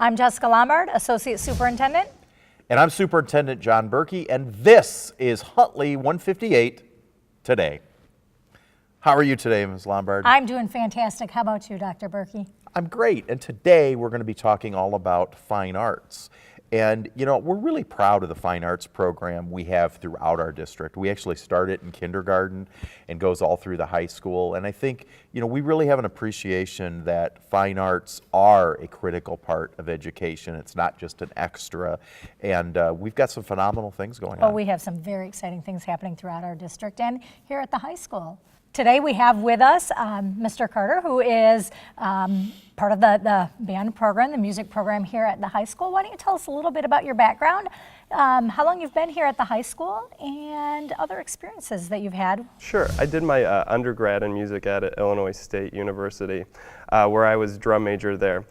I'm Jessica Lombard, Associate Superintendent. And I'm Superintendent John Berkey, and this is Huntley 158 Today. How are you today, Ms. Lombard? I'm doing fantastic. How about you, Dr. Berkey? I'm great, and today we're going to be talking all about fine arts. And, you know, we're really proud of the fine arts program we have throughout our district. We actually started in kindergarten and goes all through the high school. And I think, you know, we really have an appreciation that fine arts are a critical part of education. It's not just an extra. And we've got some phenomenal things going on. Oh, we have some very exciting things happening throughout our district and here at the high school. Today we have with us Mr. Carter, who is part of the band program, the music program here at the high school. Why don't you tell us a little bit about your background, how long you've been here at the high school, and other experiences that you've had? Sure. I did my undergrad in music at Illinois State University, where I was drum major there.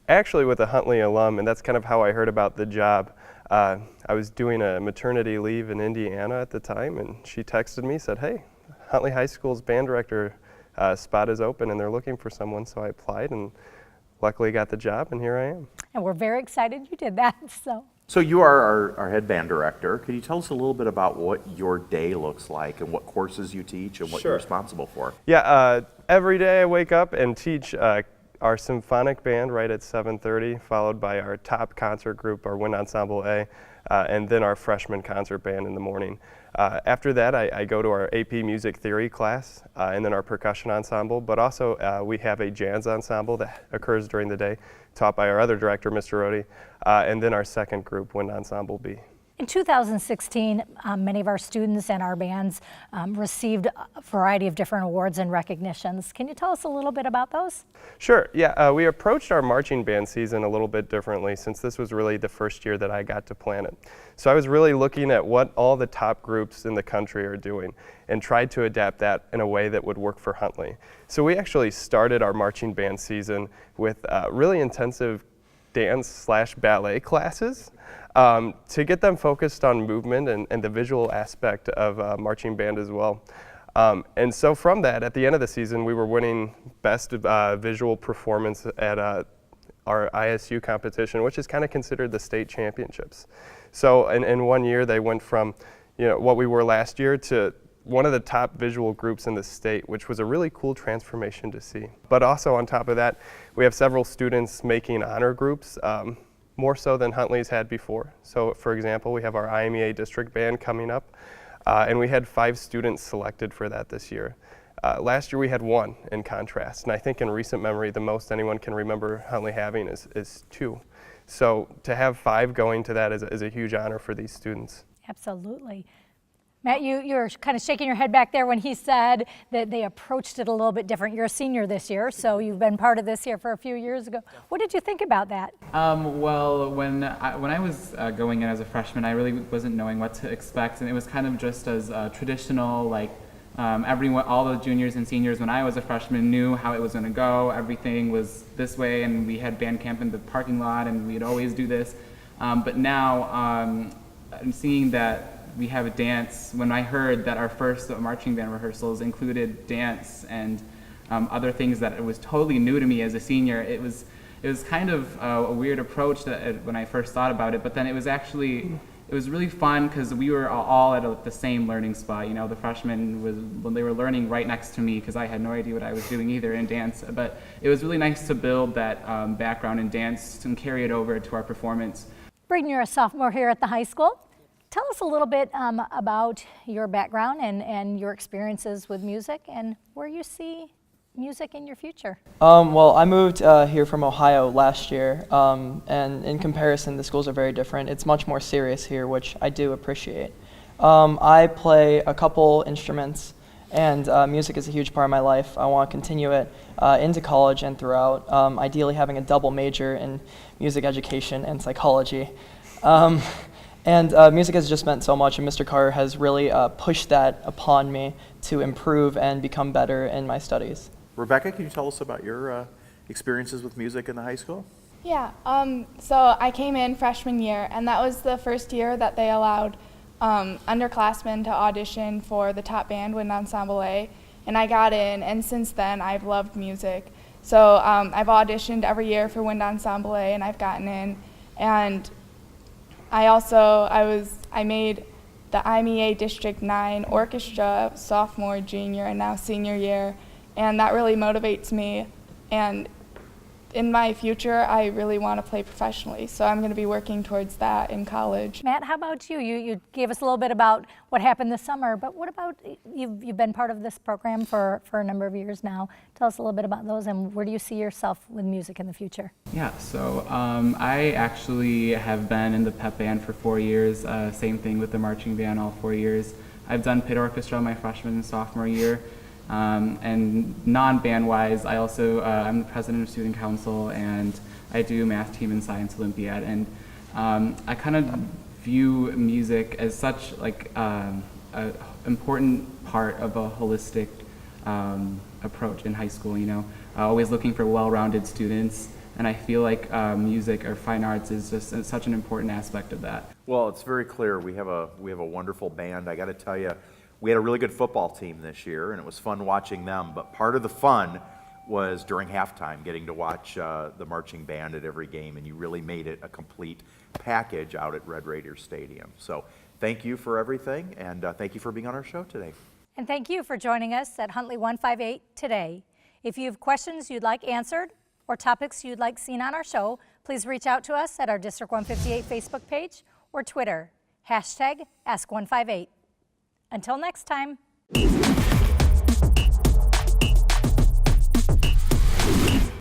Actually with a Huntley alum, and that's kind of how I heard about the job. I was doing a maternity leave in Indiana at the time, and she texted me, said, "Hey, Huntley High School's band director spot is open and they're looking for someone," so I applied and luckily got the job, and here I am. And we're very excited you did that. So you are our head band director. Could you tell us a little bit about what your day looks like and what courses you teach and what you're responsible for? Yeah, every day I wake up and teach our symphonic band right at 7:30, followed by our top concert group, our wind ensemble A, and then our freshman concert band in the morning. After that, I go to our AP music theory class, and then our percussion ensemble, but also we have a jazz ensemble that occurs during the day, taught by our other director, Mr. Rohde, and then our second group, wind ensemble B. In 2016, many of our students and our bands received a variety of different awards and recognitions. Can you tell us a little bit about those? Sure, yeah. We approached our marching band season a little bit differently since this was really the first year that I got to plan it. So I was really looking at what all the top groups in the country are doing and tried to adapt that in a way that would work for Huntley. So we actually started our marching band season with really intensive dance/ballet classes to get them focused on movement and the visual aspect of marching band as well. And so from that, at the end of the season, we were winning best visual performance at our ISU competition, which is kind of considered the state championships. So in 1 year, they went from, you know, what we were last year to one of the top visual groups in the state, which was a really cool transformation to see. But also on top of that, we have several students making honor groups, more so than Huntley's had before. So for example, we have our IMEA district band coming up, and we had 5 students selected for that this year. Last year we had 1 in contrast, and I think in recent memory the most anyone can remember Huntley having is 2. So to have 5 going to that is a huge honor for these students. Absolutely. Matt, you're kind of shaking your head back there when he said that they approached it a little bit different. You're a senior this year, so you've been part of this here for a few years ago. What did you think about that? Well, when I was going in as a freshman, I really wasn't knowing what to expect, and it was kind of just as traditional, like everyone, all the juniors and seniors when I was a freshman knew how it was going to go. Everything was this way, and we had band camp in the parking lot, and we'd always do this. But now, I'm seeing that we have a dance. When I heard that our first marching band rehearsals included dance and other things that it was totally new to me as a senior, it was kind of a weird approach when I first thought about it. But then it was really fun because we were all at the same learning spot. You know, the freshmen when they were learning right next to me because I had no idea what I was doing either in dance. But it was really nice to build that background in dance and carry it over to our performance. Braden, you're a sophomore here at the high school. Tell us a little bit about your background and your experiences with music and where you see music in your future. Well, I moved here from Ohio last year, and in comparison, the schools are very different. It's much more serious here, which I do appreciate. I play a couple instruments, and music is a huge part of my life. I want to continue it into college and throughout, ideally having a double major in music education and psychology. And music has just meant so much, and Mr. Carter has really pushed that upon me to improve and become better in my studies. Rebecca, can you tell us about your experiences with music in the high school? Yeah, so I came in freshman year, and that was the first year that they allowed underclassmen to audition for the top band, Wind Ensemble A, and I got in, and since then I've loved music. So I've auditioned every year for Wind Ensemble, and I've gotten in. And I made the IMEA District 9 Orchestra sophomore, junior, and now senior year, and that really motivates me. And in my future, I really want to play professionally, so I'm going to be working towards that in college. Matt, how about you? You gave us a little bit about what happened this summer, but what about, you've been part of this program for a number of years now. Tell us a little bit about those, and where do you see yourself with music in the future? Yeah, so I actually have been in the pep band for 4 years, same thing with the marching band all 4 years. I've done pit orchestra my freshman and sophomore year. And non-band wise, I also, I'm the president of student council, and I do math team and science Olympiad. And I kind of view music as such like an important part of a holistic approach in high school, you know, always looking for well-rounded students. And I feel like music or fine arts is just such an important aspect of that. Well, it's very clear. We have a wonderful band. I got to tell you, we had a really good football team this year, and it was fun watching them. But part of the fun was during halftime, getting to watch the marching band at every game, and you really made it a complete package out at Red Raider Stadium. So thank you for everything, and thank you for being on our show today. And thank you for joining us at Huntley 158 today. If you have questions you'd like answered or topics you'd like seen on our show, please reach out to us at our District 158 Facebook page or Twitter, #Ask158. Until next time.